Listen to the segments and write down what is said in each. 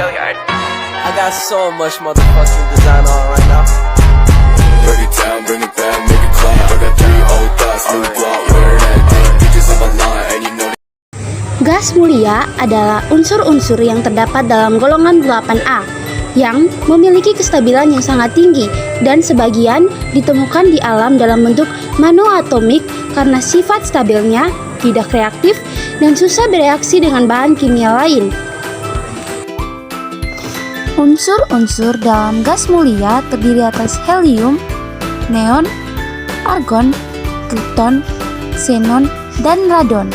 I got so much motherfucking design on right now. Break it down, bring it back, make it clap. I got 3 old thoughts, new guap, wear that thing. Bitches on my line, and you know. Gas mulia adalah unsur-unsur yang terdapat dalam golongan 8A yang memiliki kestabilan yang sangat tinggi dan sebagian ditemukan di alam dalam bentuk monoatomik karena sifat stabilnya, tidak reaktif, dan susah bereaksi dengan bahan kimia lain. Unsur-unsur dalam gas mulia terdiri atas helium, neon, argon, krypton, xenon, dan radon.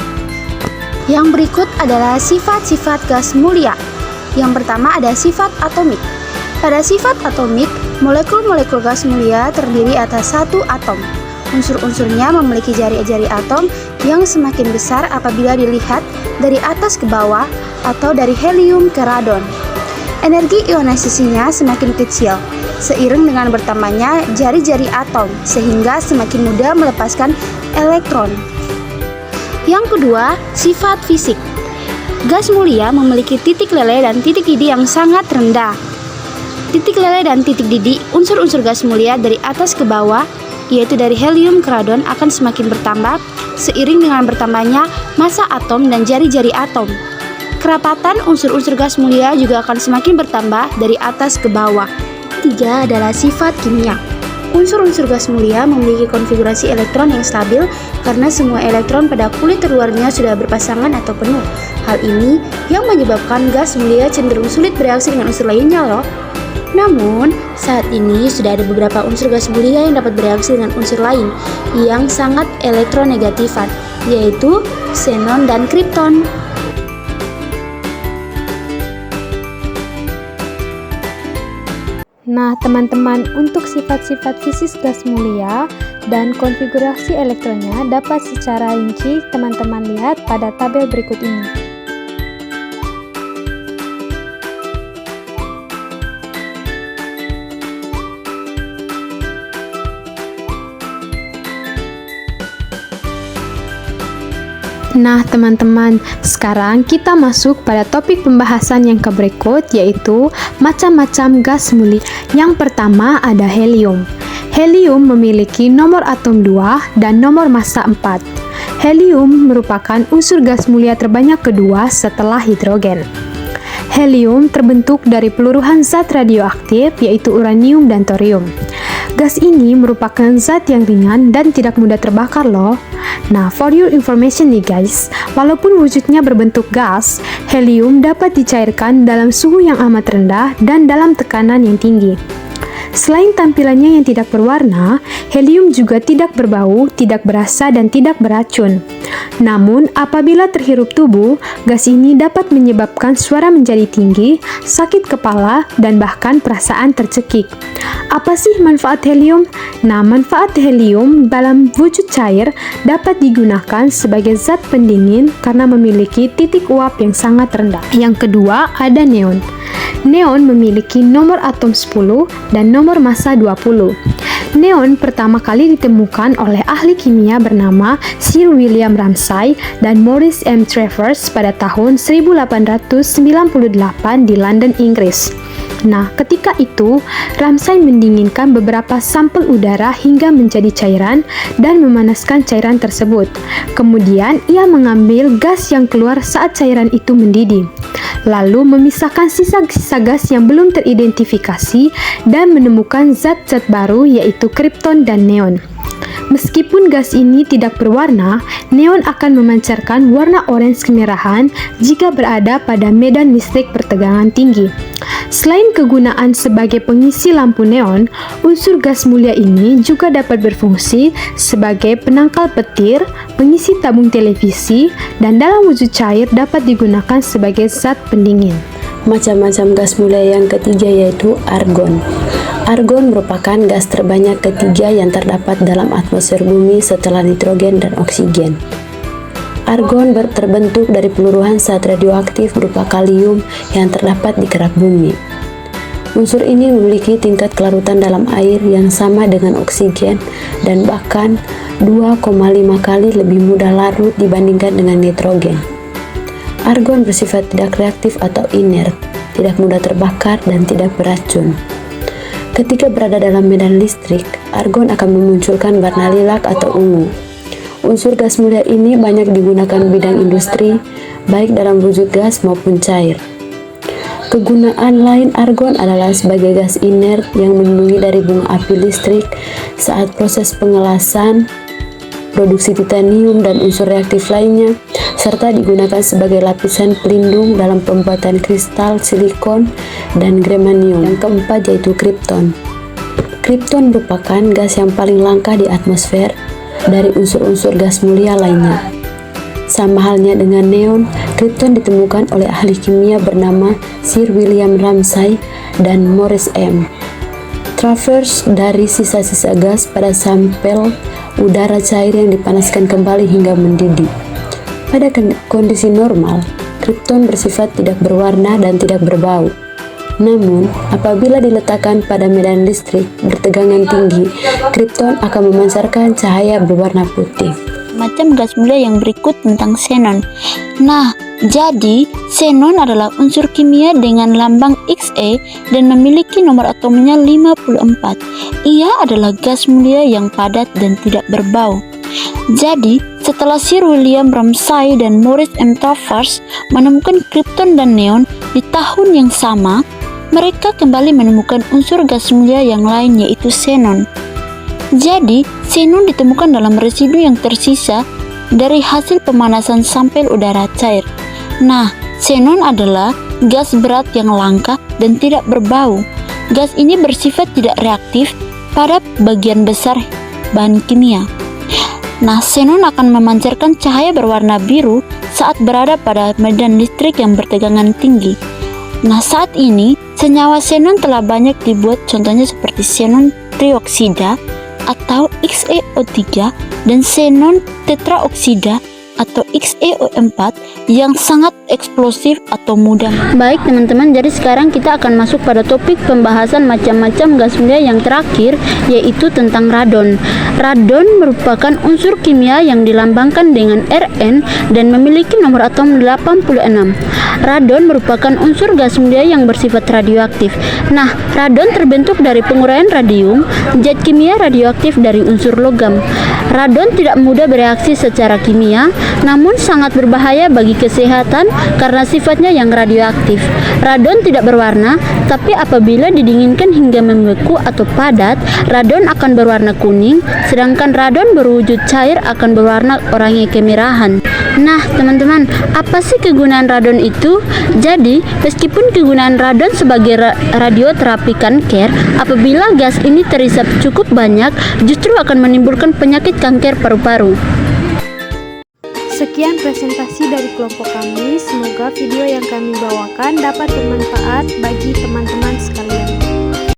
Yang berikut adalah sifat-sifat gas mulia. Yang pertama ada sifat atomik. Pada sifat atomik, molekul-molekul gas mulia terdiri atas satu atom. Unsur-unsurnya memiliki jari-jari atom yang semakin besar apabila dilihat dari atas ke bawah atau dari helium ke radon. Energi ionisasinya semakin kecil, seiring dengan bertambahnya jari-jari atom, sehingga semakin mudah melepaskan elektron. Yang kedua, sifat fisik. Gas mulia memiliki titik lele dan titik didih yang sangat rendah. Titik lele dan titik didih unsur-unsur gas mulia dari atas ke bawah, yaitu dari helium ke radon, akan semakin bertambah seiring dengan bertambahnya massa atom dan jari-jari atom. Kerapatan unsur-unsur gas mulia juga akan semakin bertambah dari atas ke bawah. Tiga adalah sifat kimia. Unsur-unsur gas mulia memiliki konfigurasi elektron yang stabil karena semua elektron pada kulit terluarnya sudah berpasangan atau penuh. Hal ini yang menyebabkan gas mulia cenderung sulit bereaksi dengan unsur lainnya loh. Namun, saat ini sudah ada beberapa unsur gas mulia yang dapat bereaksi dengan unsur lain yang sangat elektronegatifan, yaitu xenon dan krypton. Nah, teman-teman, untuk sifat-sifat fisik gas mulia dan konfigurasi elektronnya dapat secara rinci teman-teman lihat pada tabel berikut ini. Nah teman-teman, sekarang kita masuk pada topik pembahasan yang berikut, yaitu macam-macam gas mulia. Yang pertama ada helium. Helium memiliki nomor atom 2 dan nomor massa 4. Helium merupakan unsur gas mulia terbanyak kedua setelah hidrogen. Helium terbentuk dari peluruhan zat radioaktif, yaitu uranium dan thorium. Gas ini merupakan zat yang ringan dan tidak mudah terbakar loh. Nah, for your information nih guys, walaupun wujudnya berbentuk gas, helium dapat dicairkan dalam suhu yang amat rendah dan dalam tekanan yang tinggi. Selain tampilannya yang tidak berwarna, helium juga tidak berbau, tidak berasa, dan tidak beracun. Namun, apabila terhirup tubuh, gas ini dapat menyebabkan suara menjadi tinggi, sakit kepala, dan bahkan perasaan tercekik. Apa sih manfaat helium? Nah, manfaat helium dalam wujud cair dapat digunakan sebagai zat pendingin karena memiliki titik uap yang sangat rendah. Yang kedua, ada neon. Neon memiliki nomor atom 10 dan nomor massa 20. Neon pertama kali ditemukan oleh ahli kimia bernama Sir William Ramsay dan Maurice M. Travers pada tahun 1898 di London, Inggris. Nah, ketika itu, Ramsay mendinginkan beberapa sampel udara hingga menjadi cairan dan memanaskan cairan tersebut. Kemudian, ia mengambil gas yang keluar saat cairan itu mendidih, lalu memisahkan sisa-sisa gas yang belum teridentifikasi dan menemukan zat-zat baru yaitu krypton dan neon. Meskipun gas ini tidak berwarna, neon akan memancarkan warna orange kemerahan jika berada pada medan listrik bertegangan tinggi. Selain kegunaan sebagai pengisi lampu neon, unsur gas mulia ini juga dapat berfungsi sebagai penangkal petir, pengisi tabung televisi, dan dalam wujud cair dapat digunakan sebagai zat pendingin. Macam-macam gas mulia yang ketiga yaitu argon. Argon merupakan gas terbanyak ketiga yang terdapat dalam atmosfer bumi setelah nitrogen dan oksigen. Argon terbentuk dari peluruhan zat radioaktif berupa kalium yang terdapat di kerak bumi. Unsur ini memiliki tingkat kelarutan dalam air yang sama dengan oksigen dan bahkan 2,5 kali lebih mudah larut dibandingkan dengan nitrogen. Argon bersifat tidak reaktif atau inert. tidak mudah terbakar, dan tidak beracun. Ketika berada dalam medan listrik, argon akan memunculkan warna lilac atau ungu. Unsur gas mulia ini banyak digunakan bidang industri, baik dalam wujud gas maupun cair. Kegunaan lain argon adalah sebagai gas inert yang melindungi dari bunga api listrik saat proses pengelasan, produksi titanium dan unsur reaktif lainnya, serta digunakan sebagai lapisan pelindung dalam pembuatan kristal silikon dan germanium. Yang keempat yaitu krypton. Krypton merupakan gas yang paling langka di atmosfer dari unsur-unsur gas mulia lainnya. Sama halnya dengan neon, krypton ditemukan oleh ahli kimia bernama Sir William Ramsay dan Maurice M. Travers dari sisa-sisa gas pada sampel udara cair yang dipanaskan kembali hingga mendidih. Pada kondisi normal, krypton bersifat tidak berwarna dan tidak berbau. Namun, apabila diletakkan pada medan listrik bertegangan tinggi, krypton akan memancarkan cahaya berwarna putih. Macam gas mulia yang berikut tentang xenon. Nah, jadi xenon adalah unsur kimia dengan lambang Xe dan memiliki nomor atomnya 54. Ia adalah gas mulia yang padat dan tidak berbau. Jadi, setelah Sir William Ramsay dan Maurice M. Travers menemukan krypton dan neon di tahun yang sama, mereka kembali menemukan unsur gas mulia yang lain yaitu xenon. Jadi, xenon ditemukan dalam residu yang tersisa dari hasil pemanasan sampel udara cair. Nah, xenon adalah gas berat yang langka dan tidak berbau. Gas ini bersifat tidak reaktif pada bagian besar bahan kimia. Nah, xenon akan memancarkan cahaya berwarna biru saat berada pada medan listrik yang bertegangan tinggi. Nah, saat ini senyawa xenon telah banyak dibuat, contohnya seperti xenon trioksida atau XeO3 dan xenon tetraoksida atau XeO4 yang sangat eksplosif atau mudah. Baik teman-teman, jadi sekarang kita akan masuk pada topik pembahasan macam-macam gas mulia yang terakhir, yaitu tentang radon. Radon merupakan unsur kimia yang dilambangkan dengan Rn dan memiliki nomor atom 86. Radon merupakan unsur gas mulia yang bersifat radioaktif. Nah, radon terbentuk dari penguraian radium, zat kimia radioaktif dari unsur logam. Radon tidak mudah bereaksi secara kimia, namun sangat berbahaya bagi kesehatan karena sifatnya yang radioaktif. Radon tidak berwarna, tapi apabila didinginkan hingga membeku atau padat, radon akan berwarna kuning, sedangkan radon berwujud cair akan berwarna oranye kemerahan. Nah, teman-teman, apa sih kegunaan radon itu? Jadi, meskipun kegunaan radon sebagai radioterapi kanker, apabila gas ini terisap cukup banyak, justru akan menimbulkan penyakit kanker paru-paru. Sekian presentasi dari kelompok kami. Semoga video yang kami bawakan dapat bermanfaat bagi teman-teman